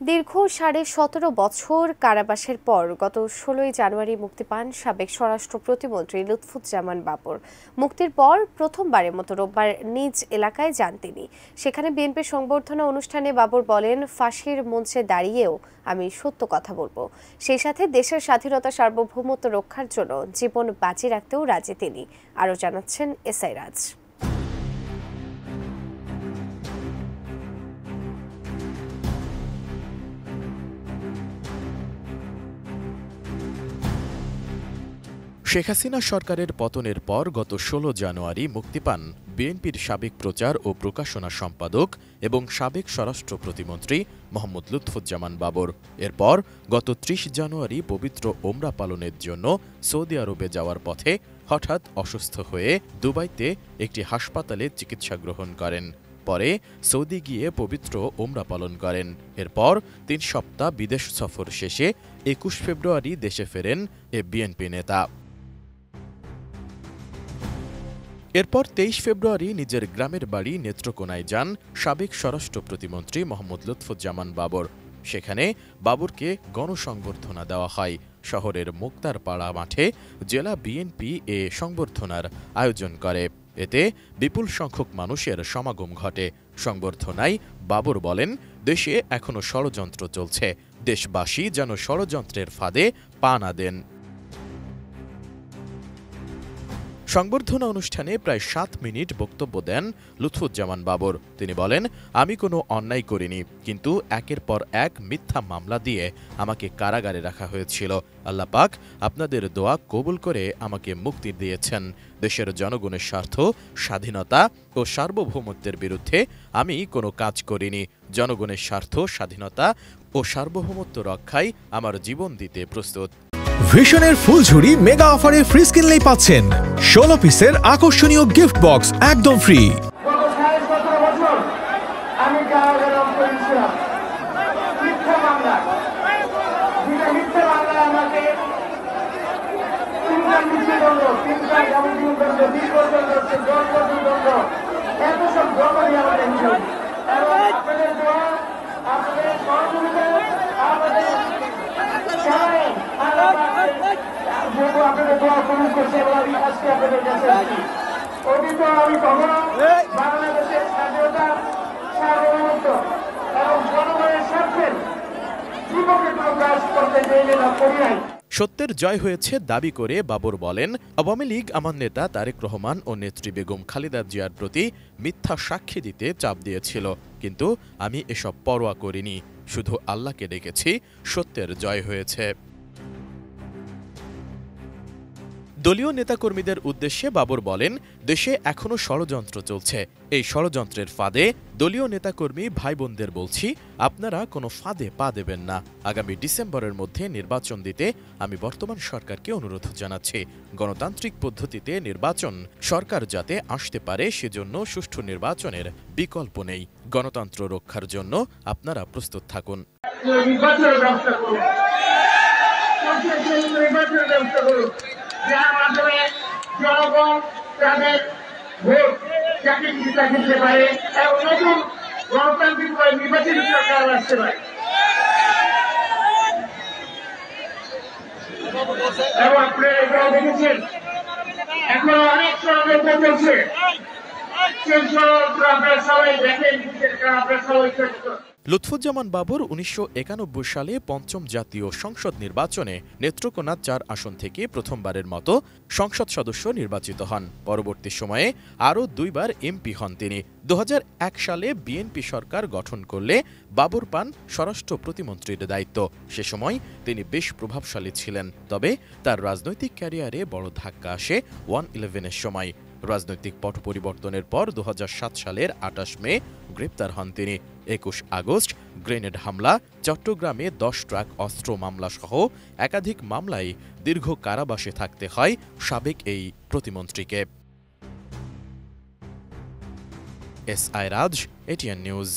দীর্ঘ 17.5 বছর কারাবাসের পর গত 16 জানুয়ারি মুক্তি পান সাবেক স্বরাষ্ট্র প্রতিমন্ত্রী লুৎফুজ্জামান বাবর। মুক্তির পর প্রথমবারের মতো রোববার নিজ এলাকায় যান তিনি। সেখানে বিএনপির সংবর্ধনা অনুষ্ঠানে বাবর বলেন, ফাঁসির মঞ্চে দাঁড়িয়েও আমি সত্য কথা বলবো। সেই সাথে দেশের স্বাধীনতা সার্বভৌমত্ব রক্ষার জন্য জীবন বাজি রাখতেও রাজি তিনি। আরও জানাচ্ছেন এসআই রাজ। শেখ হাসিনা সরকারের পতনের পর গত 16 জানুয়ারি মুক্তি পান বিএনপির সাবেক প্রচার ও প্রকাশনা সম্পাদক এবং সাবেক স্বরাষ্ট্র প্রতিমন্ত্রী মোহাম্মদ লুৎফুজ্জামান বাবর। এরপর গত 30 জানুয়ারি পবিত্র ওমরা পালনের জন্য সৌদি আরবে যাওয়ার পথে হঠাৎ অসুস্থ হয়ে দুবাইতে একটি হাসপাতালে চিকিৎসা গ্রহণ করেন। পরে সৌদি গিয়ে পবিত্র ওমরা পালন করেন। এরপর 3 সপ্তাহ বিদেশ সফর শেষে 21 ফেব্রুয়ারি দেশে ফেরেন এ বিএনপি নেতা। এরপর 23 ফেব্রুয়ারি নিজের গ্রামের বাড়ি নেত্রকোনায় যান সাবেক স্বরাষ্ট্র প্রতিমন্ত্রী মোহাম্মদ লুৎফুজ্জামান বাবর। সেখানে বাবরকে গণসংবর্ধনা দেওয়া হয়। শহরের মুক্তারপাড়া মাঠে জেলা বিএনপি এ সংবর্ধনার আয়োজন করে। এতে বিপুল সংখ্যক মানুষের সমাগম ঘটে। সংবর্ধনায় বাবর বলেন, দেশে এখনো ষড়যন্ত্র চলছে, দেশবাসী যেন ষড়যন্ত্রের ফাঁদে পা না দেন। সংবর্ধনা অনুষ্ঠানে প্রায় 7 মিনিট বক্তব্য দেন লুৎফুজ্জামান বাবর। তিনি বলেন, আমি কোনো অন্যায় করিনি, কিন্তু একের পর এক মিথ্যা মামলা দিয়ে আমাকে কারাগারে রাখা হয়েছিল। আল্লাহ পাক আপনাদের দোয়া কবুল করে আমাকে মুক্তি দিয়েছেন। দেশের জনগণের স্বার্থ, স্বাধীনতা ও সার্বভৌমত্বের বিরুদ্ধে আমি কোনো কাজ করিনি। জনগণের স্বার্থ, স্বাধীনতা ও সার্বভৌমত্ব রক্ষায় আমার জীবন দিতে প্রস্তুত। ভিশনের ফুলঝুরি মেগা অফারে ফ্রিজ কিনলেই পাচ্ছেন 16 পিসের আকর্ষণীয় গিফট বক্স একদম ফ্রি। আপনাদের দোয়া কবুল করছে এবং আমি আজকে আপনাদের কাছে আসি। অতীত আমি কখনো বাংলাদেশের স্বাধীনতা, সার্বভৌমত্ব এবং জনগণের স্বার্থের বিপক্ষে কোনো কাজ করতে চাইলে না, করি নাই। সত্যের জয় হয়েছে দাবি করে বাবর বলেন, আওয়ামী লীগ আমার নেতা তারেক রহমান ও নেত্রী বেগম খালেদা জিয়ার প্রতি মিথ্যা সাক্ষী দিতে চাপ দিয়েছিল, কিন্তু আমি এসব পরোয়া করিনি, শুধু আল্লাহকে ডেকেছি, সত্যের জয় হয়েছে। দলীয় নেতাকর্মীদের উদ্দেশ্যে বাবর বলেন, দেশে এখনো ষড়যন্ত্র চলছে। এই ষড়যন্ত্রের ফাঁদে দলীয় নেতাকর্মী ভাই বোনদের বলছি, আপনারা কোনো ফাঁদে পা দেবেন না। আগামী ডিসেম্বরের মধ্যে নির্বাচন দিতে আমি বর্তমান সরকারকে অনুরোধ জানাচ্ছি। গণতান্ত্রিক পদ্ধতিতে নির্বাচন সরকার যাতে আসতে পারে, সেজন্য সুষ্ঠু নির্বাচনের বিকল্প নেই। গণতন্ত্র রক্ষার জন্য আপনারা প্রস্তুত থাকুন। যার মাধ্যমে জনগণ তাদের ভোট চাকরি দিতে পারে এবং নতুন গণতান্ত্রিক নির্বাচিত সরকার আসতে পারে। এবং আপনারা এটাও দেখেছেন, এখন অনেক ষড়যন্ত্র চলছে। সেই ষড়যন্ত্র আপনারা সবাই দেখেন, আপনারা সবাই। লুৎফুজ্জামান বাবর 1991 সালে 5ম জাতীয় সংসদ নির্বাচনে নেত্রকোনা 4 আসন থেকে প্রথমবারের মতো সংসদ সদস্য নির্বাচিত হন। পরবর্তী সময়ে আরও 2 বার এমপি হন তিনি। 2001 সালে বিএনপি সরকার গঠন করলে বাবর পান স্বরাষ্ট্র প্রতিমন্ত্রীর দায়িত্ব। সে সময় তিনি বেশ প্রভাবশালী ছিলেন, তবে তার রাজনৈতিক ক্যারিয়ারে বড় ধাক্কা আসে 1/11-এর সময়। রাজনৈতিক পট পরিবর্তনের পর 2007 সালের 28 মে গ্রেপ্তার হন তিনি। 21 আগস্ট গ্রেনেড হামলা, চট্টগ্রামে 10 ট্রাক অস্ত্র মামলা সহ একাধিক মামলায় দীর্ঘ কারাবাসে থাকতে হয় সাবেক এই প্রতিমন্ত্রীকে। এসআই রাজ, এটিএন নিউজ।